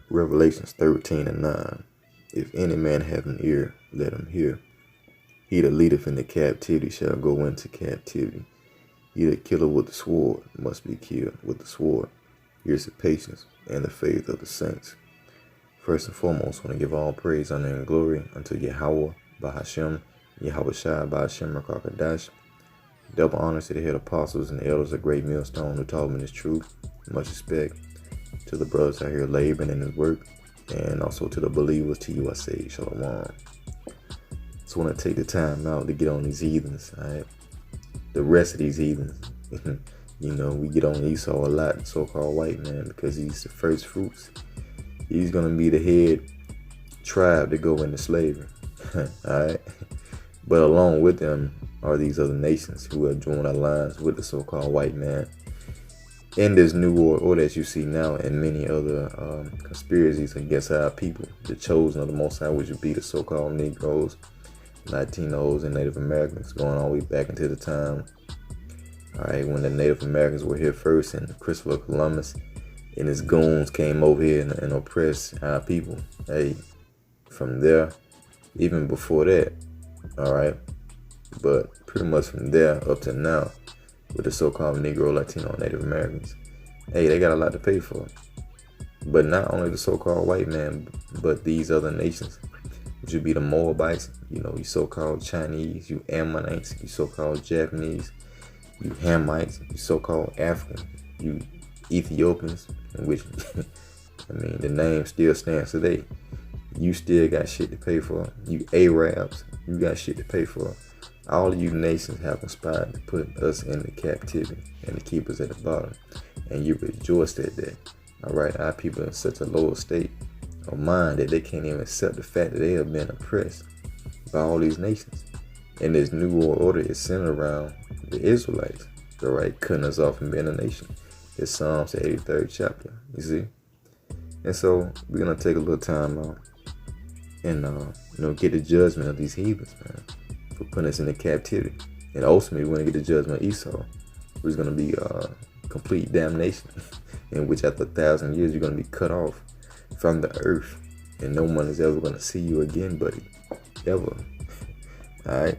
Revelations 13:9. If any man have an ear, let him hear. He that leadeth into captivity shall go into captivity. He that killeth with the sword must be killed with the sword. Here's the patience and the faith of the saints. First and foremost, I want to give all praise, honor, and glory unto Yahweh, Bahashem, Yahweh Shai, Bahashem, Rakakadash. Double honors to the head apostles and the elders of Great Millstone who taught me this truth. Much respect to the brothers out here laboring in his work, and also to the believers. To you I say, Shalom. So I want to take the time out to get on these heathens, alright? The rest of these heathens. You know, we get on Esau a lot, so-called white man, because he's the first fruits. He's going to be the head tribe to go into slavery, alright? But along with them are these other nations who have joined alliance with the so-called white man in this new world order that you see now, and many other conspiracies against our people, the chosen of the Most High, which would be the so-called Negroes, Latinos, and Native Americans, going all the way back into the time, alright, when the Native Americans were here first, and Christopher Columbus and his goons came over here and oppressed our people. Hey, from there, even before that, alright, but pretty much from there up to now, with the so-called Negro, Latino, Native Americans, hey, they got a lot to pay for. But not only the so-called white man, but these other nations, which would be the Moabites, you know, you so-called Chinese, you Ammonites, you so-called Japanese, you Hamites, you so-called African, you Ethiopians, which, I mean, the name still stands today. You still got shit to pay for. You Arabs, you got shit to pay for. All of you nations have conspired to put us into captivity and to keep us at the bottom. And you rejoiced at that. Alright, our people are in such a low state of mind that they can't even accept the fact that they have been oppressed by all these nations. And this new world order is centered around the Israelites, alright, cutting us off from being a nation. It's Psalms, the 83rd chapter, you see? And so we're going to take a little time out and get the judgment of these heathens, man, for putting us into captivity. And ultimately, we're going to get the judgment of Esau, which is going to be complete damnation, in which after 1,000 years, you're going to be cut off from the earth. And no one is ever going to see you again, buddy. Ever. All right?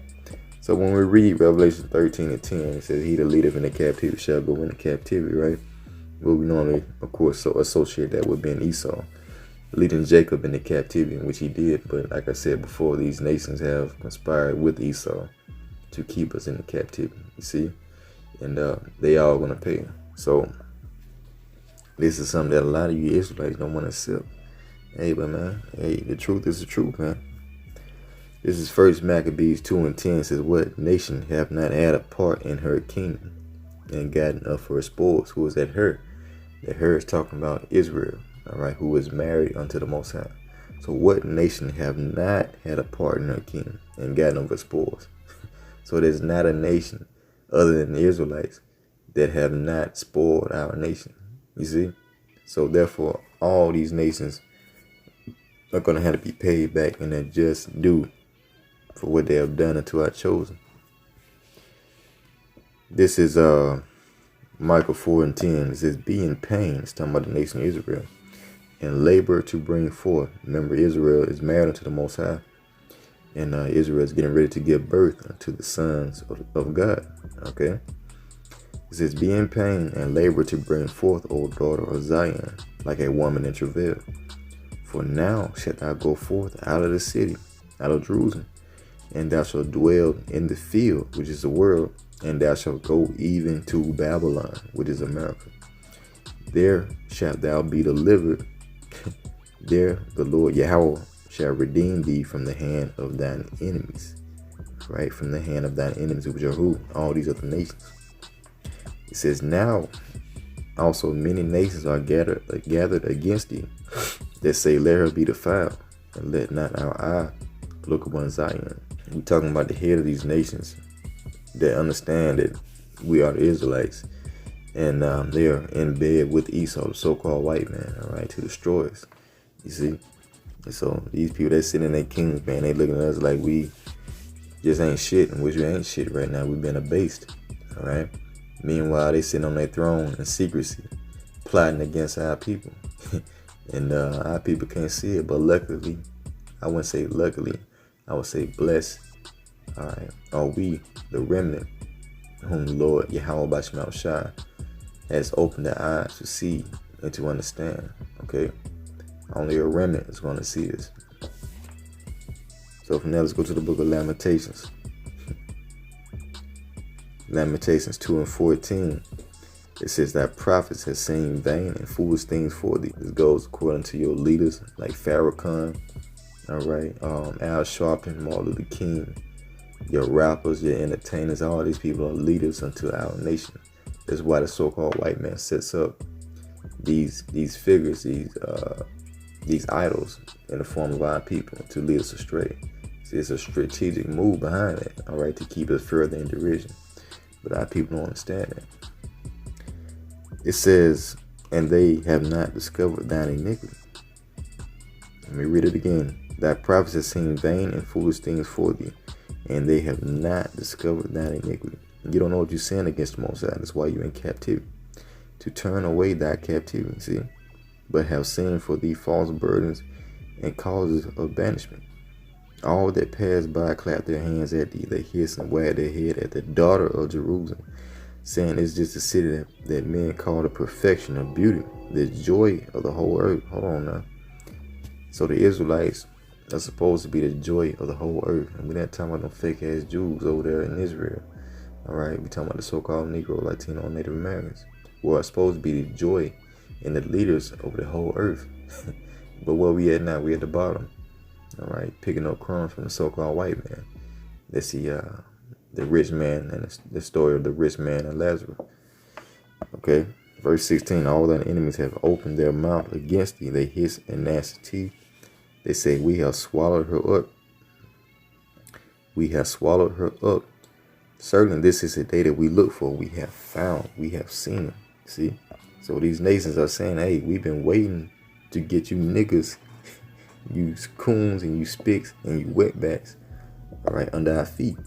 So when we read Revelation 13:10, it says, he that leadeth into captivity shall go into captivity, right? Well, we normally, of course, associate that with being Esau, leading Jacob into captivity, which he did. But like I said before, these nations have conspired with Esau to keep us in captivity, you see? And they all going to pay. So this is something that a lot of you Israelites don't want to accept. Hey, but man, hey, the truth is the truth, man. This is First Maccabees 2:10. Says, what nation have not had a part in her kingdom and gotten up for her spoils? Who is that her? That her is talking about Israel, all right, who is married unto the Most High. So what nation have not had a part in her kingdom and gotten up for spoils? So there's not a nation other than the Israelites that have not spoiled our nation, you see? So therefore, all these nations are going to have to be paid back in their just due for what they have done unto our chosen. This is Micah 4:10. It says, be in pain, it's talking about the nation of Israel, and labor to bring forth. Remember, Israel is married unto the Most High, and Israel is getting ready to give birth unto the sons of God, okay? It says, be in pain and labor to bring forth, O daughter of Zion, like a woman in travail. For now shalt thou go forth out of the city, out of Jerusalem, and thou shalt dwell in the field, which is the world, and thou shalt go even to Babylon, which is America. There shalt thou be delivered. There the Lord Yahweh shall redeem thee from the hand of thine enemies. Right? From the hand of thine enemies, which are who? All these other nations. It says, now also many nations are gathered against thee, that say, let her be defiled, and let not our eye look upon Zion. We're talking about the head of these nations that understand that we are the Israelites, and they are in bed with Esau, the so-called white man, all right, to destroy us, you see? And so these people that sit in their kingdoms, man, they looking at us like we just ain't shit, and which we ain't shit right now. We've been abased, all right? Meanwhile, they sitting on their throne in secrecy, plotting against our people. And our people can't see it, but luckily, I wouldn't say luckily, I would say blessed, all right, are we, the remnant, whom the Lord Yahweh Bashmal Shai has opened their eyes to see and to understand, okay? Only a remnant is going to see this. So from there, let's go to the book of Lamentations. Lamentations 2:14. It says that prophets have seen vain and foolish things for thee. This goes according to your leaders like Farrakhan, all right, Al Sharpton, Martin Luther King, your rappers, your entertainers, all these people are leaders unto our nation. That's why the so-called white man sets up these figures, these idols in the form of our people to lead us astray. See, it's a strategic move behind it, all right, to keep us further in derision. But our people don't understand that. It says, and they have not discovered thine iniquity. Let me read it again. Thy prophets have seen vain and foolish things for thee, and they have not discovered thine iniquity. You don't know what you're saying against the Most High. That's why you're in captivity. To turn away thy captivity, see, but have seen for thee false burdens and causes of banishment. All that pass by clap their hands at thee. They hiss and wag their head at the daughter of Jerusalem, saying it's just a city that men call the perfection of beauty, the joy of the whole earth. Hold on now. So the Israelites are supposed to be the joy of the whole earth. And we're not talking about no fake ass Jews over there in Israel. All right, we're talking about the so-called Negro, Latino, and Native Americans, who are supposed to be the joy and the leaders over the whole earth. But where we at now? We at the bottom. All right, picking up crumbs from the so-called white man. Let's see the rich man and the story of the rich man and Lazarus. Okay, verse 16. All thine enemies have opened their mouth against thee. They hiss and gnash teeth. They say, we have swallowed her up. We have swallowed her up. Certainly this is a day that we look for. We have found. We have seen it. See? So these nations are saying, hey, we've been waiting to get you niggas, you coons and you spicks and you wetbacks, all right, under our feet.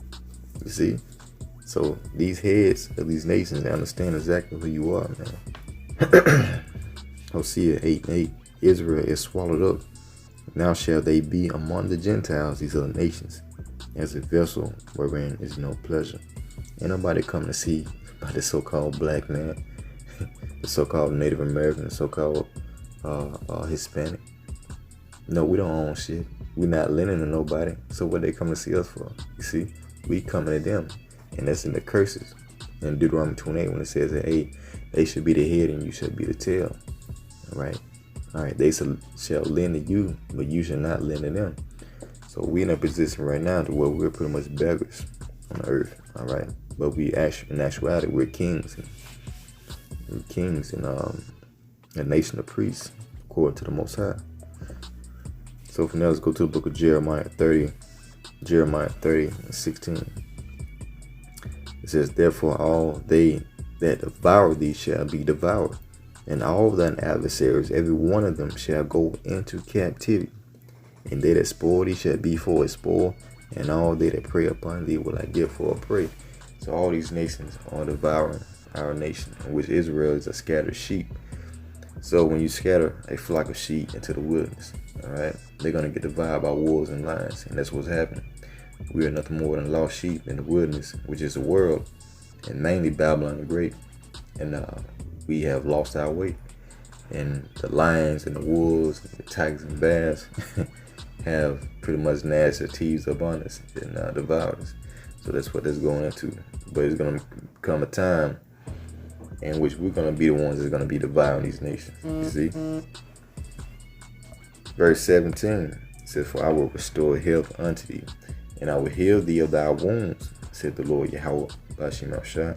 You see? So these heads of these nations, they understand exactly who you are, man. Hosea 8:8. Israel is swallowed up. Now shall they be among the Gentiles, these other nations, as a vessel wherein is no pleasure. Ain't nobody come to see by the so-called black man, the so-called Native American, the so-called Hispanic. No, we don't own shit. We're not lending to nobody. So what they come to see us for? You see, we coming to them. And that's in the curses. In Deuteronomy 28 when it says that, hey, they should be the head and you should be the tail. All right. All right. They shall lend to you, but you shall not lend to them. So we're in a position right now to where we're pretty much beggars on the earth. All right. But we actually, in actuality, we're kings. We're kings in a nation of priests, according to the Most High. So from there, let's go to the book of Jeremiah 30. Jeremiah 30:16. It says, therefore all they that devour thee shall be devoured, and all thine adversaries, every one of them, shall go into captivity. And they that spoil thee shall be for a spoil, and all they that prey upon thee will I give for a prey. So all these nations are devouring our nation, in which Israel is a scattered sheep. So when you scatter a flock of sheep into the wilderness, all right, they're going to get devoured by wolves and lions, and that's what's happening. We are nothing more than lost sheep in the wilderness, which is the world, and mainly Babylon the Great. And we have lost our way. And the lions and the wolves, and the tigers and bears have pretty much gnashed their teeth upon us and devoured us. So that's what that's going into. But it's going to come a time in which we're going to be the ones that's going to be devouring these nations. You see? Verse 17 says, for I will restore health unto thee, and I will heal thee of thy wounds, said the Lord Yahweh Bashim Shah,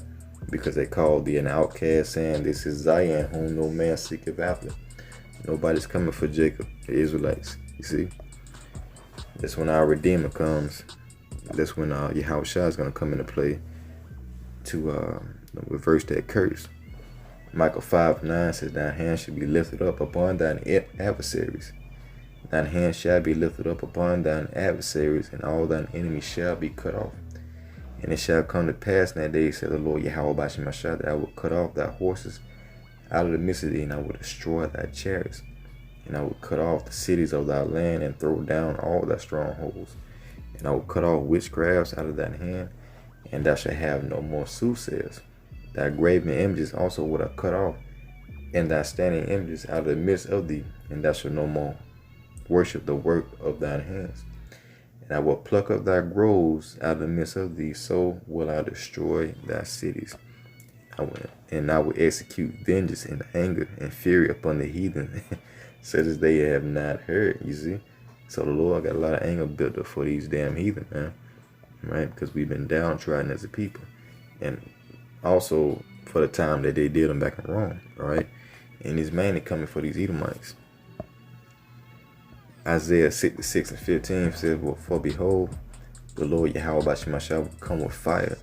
because they called thee an outcast, saying, this is Zion, whom no man seeketh after. Nobody's coming for Jacob, the Israelites. You see? That's when our Redeemer comes. That's when Yahweh Shah is going to come into play to reverse that curse. Micah 5:9 says, thine hand shall be lifted up upon thine adversaries. Thine hand shall be lifted up upon thine adversaries, and all thine enemies shall be cut off. And it shall come to pass in that day, said the Lord Yahweh Bashim Shah, that I will cut off thy horses out of the midst of thee, and I will destroy thy chariots. And I will cut off the cities of thy land, and throw down all thy strongholds. And I will cut off witchcrafts out of thine hand, and thou shalt have no more soothsayers. Thy graven images also would I cut off, and thy standing images out of the midst of thee, and thou shalt no more worship the work of thine hands. And I will pluck up thy groves out of the midst of thee, so will I destroy thy cities. And I will execute vengeance and anger and fury upon the heathen, such as they have not heard, you see. So the Lord got a lot of anger built up for these damn heathen, man, right? Because we've been downtrodden as a people. And also for the time that they did them back in Rome, right? And he's mainly coming for these Edomites. Isaiah 66:15 says, well, for behold, the Lord Yahweh Bashimashah will come with fire,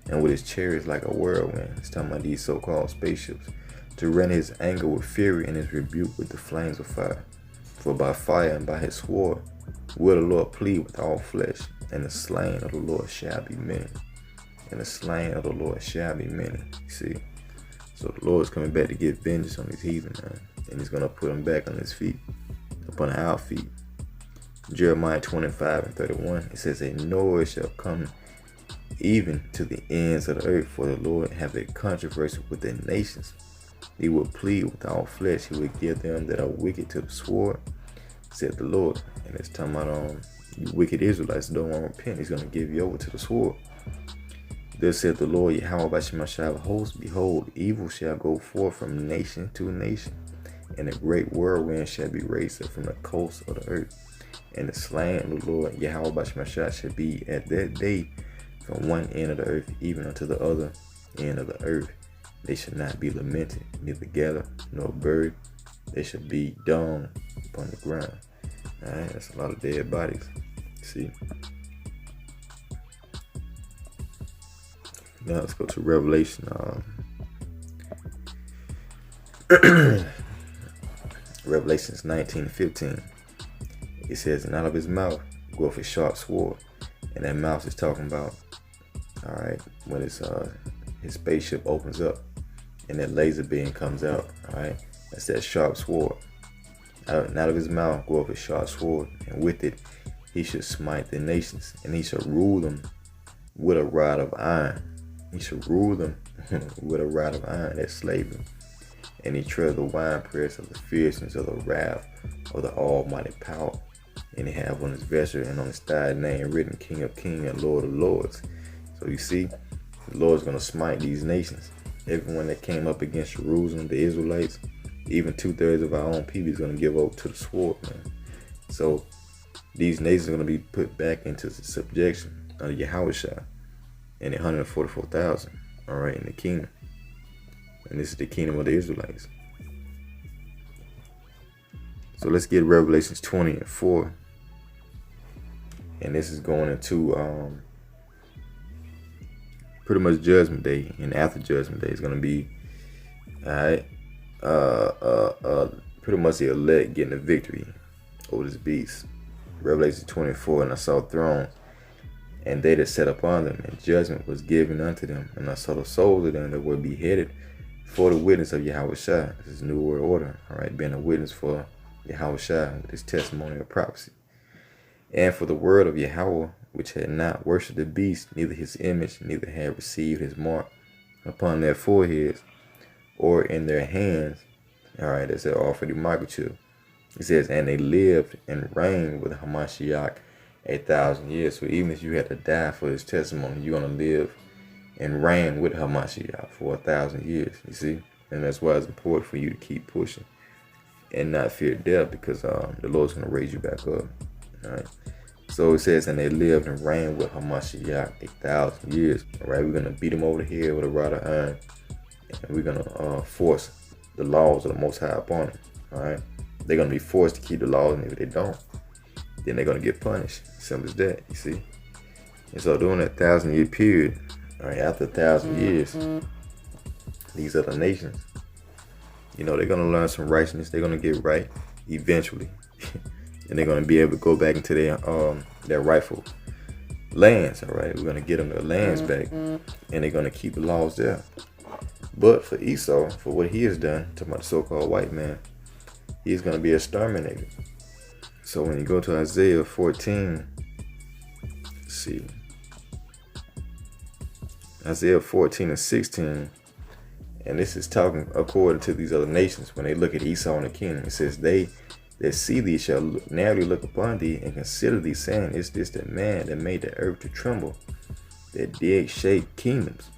and with his chariots like a whirlwind. It's talking about these so-called spaceships, to rend his anger with fury and his rebuke with the flames of fire. For by fire and by his sword will the Lord plead with all flesh, and the slain of the Lord shall be many. And the slain of the Lord shall be many. You see? So the Lord is coming back to get vengeance on these heathen, man. And he's going to put them back on his feet, upon our feet. Jeremiah 25:31, it says, a noise shall come even to the ends of the earth, for the Lord have a controversy with the nations. He will plead with all flesh. He will give them that are wicked to the sword, said the Lord. And it's talking about you wicked Israelites don't want to repent. He's going to give you over to the sword. Thus said the Lord Yahweh Bashimashah of hosts, behold, evil shall go forth from nation to nation, and a great whirlwind shall be raised up from the coast of the earth. And the slain of the Lord Yahweh Bashimashah shall be at that day from one end of the earth even unto the other end of the earth. They shall not be lamented, neither gather nor buried. They shall be dung upon the ground. Alright, that's a lot of dead bodies. See? Now let's go to Revelation. Revelations 19:15. It says, and out of his mouth goeth a sharp sword. And that mouth is talking about, alright, when it's his spaceship opens up and that laser beam comes out, alright, that's that sharp sword. And out of his mouth goeth a sharp sword, and with it he shall smite the nations, and he shall rule them with a rod of iron. He shall rule them with a rod of iron, that's slavery. And he tread the winepress of the fierceness of the wrath of the almighty power. And he have on his vesture and on his thigh name written, King of Kings and Lord of Lords. So you see, the Lord's going to smite these nations. Everyone that came up against Jerusalem, the Israelites, even 2/3 of our own people is going to give over to the sword, man. So these nations are going to be put back into subjection under Yahushua and the 144,000, all right, in the kingdom. And this is the kingdom of the Israelites. So let's get Revelations 20:4. And this is going into pretty much Judgment Day. And after Judgment Day is going to be, alright, pretty much the elect getting the victory over this beast. Revelation 24, and I saw thrones, and they that sat upon them, and judgment was given unto them. And I saw the souls of them that were beheaded for the witness of Yahushua. This is New World Order, alright, being a witness for Yahushua with his testimony of prophecy. And for the word of Yahweh, which had not worshipped the beast, neither his image, neither had received his mark upon their foreheads or in their hands. Alright, that's their offered microchip. It says, and they lived and reigned with Hamashiach 1,000 years. So even if you had to die for his testimony, you're going to live and reign with Hamashiach for 1,000 years, you see? And that's why it's important for you to keep pushing and not fear death, because the Lord's going to raise you back up. All right. So it says, and they lived and reigned with Hamashiach 1,000 years. All right, we're going to beat them over the head with a rod of iron, and we're going to force the laws of the Most High upon them. All right, they're going to be forced to keep the laws, and if they don't, then they're going to get punished. Simple as that, you see. And so during that 1,000-year period, all right, after 1,000 years, these other nations, you know, they're going to learn some righteousness. They're going to get right eventually. And they're going to be able to go back into their rightful lands, all right? We're going to get them their lands back, and they're going to keep the laws there. But for Esau, for what he has done, talking about the so-called white man, He's going to be exterminated. So when you go to Isaiah 14, let's see, Isaiah 14 and 16, and this is talking according to these other nations. When they look at Esau and the kingdom, it says, they that see thee shall narrowly look upon thee and consider thee, saying, is this the man that made the earth to tremble, that did shake kingdoms,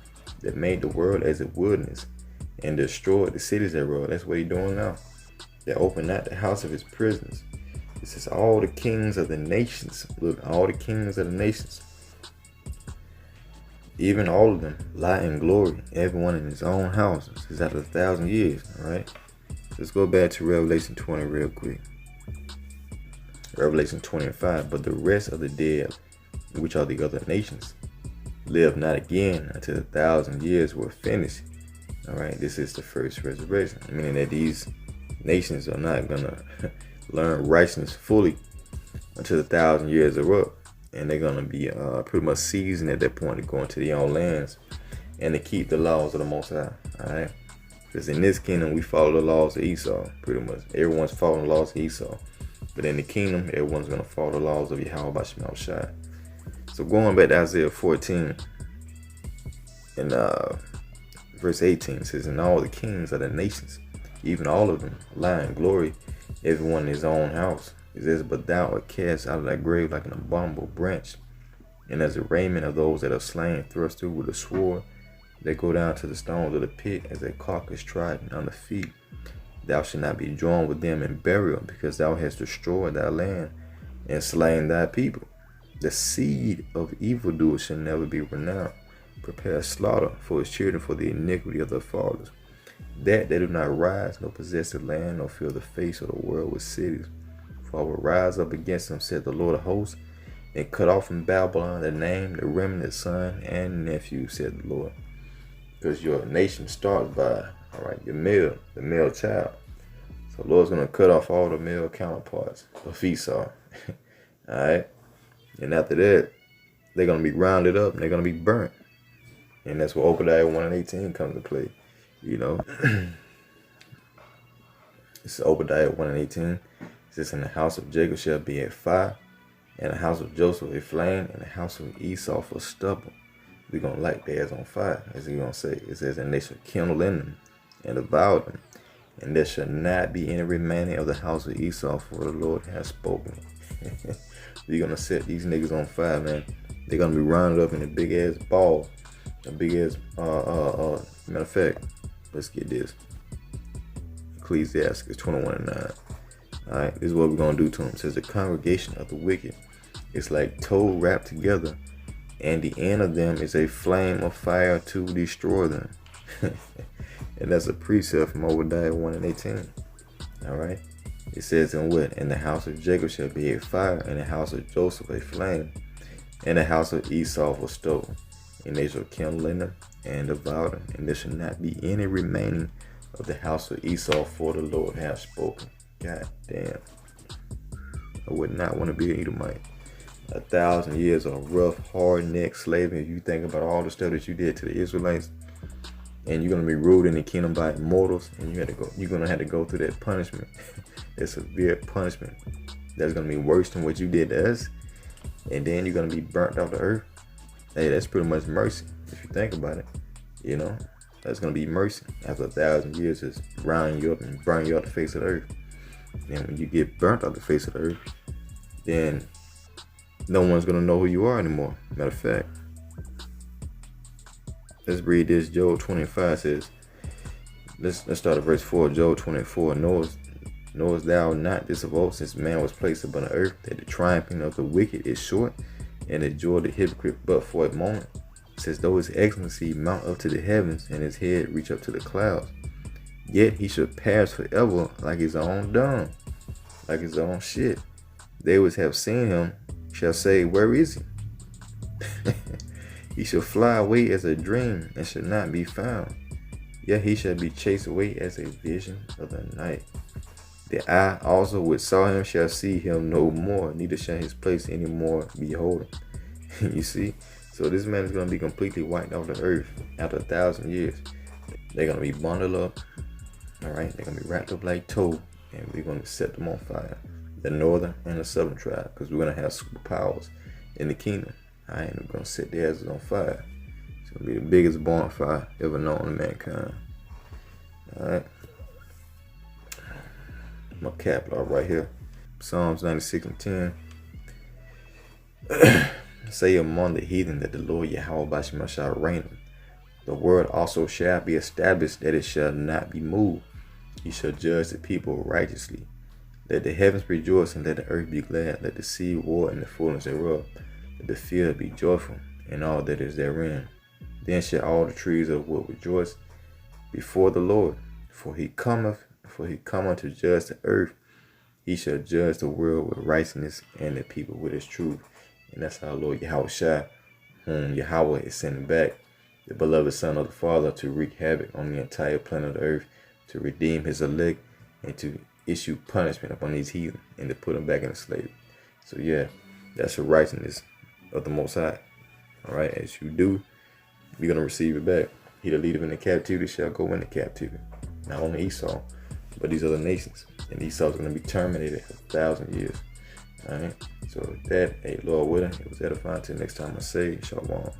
that made the world as a wilderness, and destroyed the cities thereof? That's what he's doing now. That opened not the house of his prisoners. It says, all the kings of the nations, look, all the kings of the nations, even all of them, lie in glory, everyone in his own house. This is after 1,000 years, all right? Let's go back to Revelation 20 real quick. Revelation 20 and 5. But the rest of the dead, which are the other nations, live not again until 1,000 years were finished. All right, this is the first resurrection, meaning that these nations are not going to learn righteousness fully until 1,000 years are up. And they're going to be pretty much seasoned at that point to go into their own lands and to keep the laws of the Most High. All right. Because in this kingdom, we follow the laws of Esau, pretty much. Everyone's following the laws of Esau. But in the kingdom, everyone's going to follow the laws of Yahweh Bashim Shai. So going back to Isaiah 14, and verse 18 says, and all the kings of the nations, even all of them, lie in glory, everyone in his own house. It says, but thou art cast out of thy grave like an abominable branch, and as the raiment of those that are slain, thrust through with a sword, they go down to the stones of the pit as a carcass trodden on the feet. Thou shalt not be joined with them in burial, because thou hast destroyed thy land and slain thy people. The seed of evildoers shall never be renowned. Prepare slaughter for his children for the iniquity of their fathers, that they do not rise, nor possess the land, nor fill the face of the world with cities. For I will rise up against them, said the Lord of hosts, and cut off from Babylon the name, the remnant, son, and nephew, said the Lord. Because your nation starts by, all right, the male child. So the Lord's going to cut off all the male counterparts of Esau. All right. And after that, they're going to be rounded up and they're going to be burnt. And that's where Obadiah 1 and 18 comes to play. You know, it's Obadiah 1 and 18. It says, in the house of Jacob shall be a fire, and the house of Joseph a flame, and the house of Esau for stubble. We're going to light theirs on fire, as he's going to say. It says, and they shall kindle in them and devour them, and there shall not be any remaining of the house of Esau, for the Lord has spoken. We're going to set these niggas on fire, man. They're going to be rounded up in a big ass ball. A big ass, matter of fact, let's get this. Ecclesiastes 21 and 9. Alright, this is what we're going to do to them. It says, the congregation of the wicked is like tow wrapped together, and the end of them is a flame of fire to destroy them. And that's a precept from Obadiah 1 and 18. Alright. It says, in what? In the house of Jacob shall be a fire, and the house of Joseph a flame, and the house of Esau for stubble. And they shall kindle in them and devour them, and there shall not be any remaining of the house of Esau, for the Lord hath spoken. God damn. I would not want to be an Edomite. 1,000 years of rough, hard-neck slavery. If you think about all the stuff that you did to the Israelites, and you're gonna be ruled in the kingdom by immortals, and you're gonna have to go through that punishment. That severe punishment that's gonna be worse than what you did to us, and then you're gonna be burnt off the earth. Hey, that's pretty much mercy if you think about it. You know, that's gonna be mercy after 1,000 years, just round you up and burn you off the face of the earth. And when you get burnt off the face of the earth, then no one's gonna know who you are anymore. Matter of fact, let's read this. Job 25 says, let's start at verse 4. Job 24. Knowest thou not this of old, since man was placed upon the earth, that the triumphing of the wicked is short, and the joy of the hypocrite but for a moment? It says, though his excellency mount up to the heavens, and his head reach up to the clouds, yet he shall pass forever like his own dung, like his own shit. They which have seen him shall say, where is he? He shall fly away as a dream, and shall not be found. Yet he shall be chased away as a vision of the night. The eye also which saw him shall see him no more, neither shall his place any more behold him. You see? So this man is going to be completely wiped off the earth after 1,000 years. They're going to be bundled up. All right? They're going to be wrapped up like tow and we're going to set them on fire. The northern and the southern tribe, because we're going to have superpowers in the kingdom. All right, we're going to set their asses on fire. It's going to be the biggest bonfire ever known to mankind. All right. My cap law right here. Psalms 96 and 10. Say among the heathen that the Lord Yahweh shall reign. The word also shall be established, that it shall not be moved. He shall judge the people righteously. Let the heavens rejoice, and let the earth be glad. Let the sea roar and the fullness thereof. Let the field be joyful, and all that is therein. Then shall all the trees of wood rejoice before the Lord. For he cometh to judge the earth. He shall judge the world with righteousness, and the people with his truth. And that's our Lord Yahweh Shai, whom Yahweh is sending back, the beloved Son of the Father, to wreak havoc on the entire planet of the earth, to redeem his elect, and to issue punishment upon these heathen, and to put them back into slavery. So yeah, that's the righteousness of the Most High. All right, as you do, you're going to receive it back. He that leadeth in the captivity shall go into captivity. Not only Esau, but these other nations. And Esau's going to be terminated for 1,000 years. All right. So with that, hey, Lord willing, it was edifying. Till next time I say, Shalom.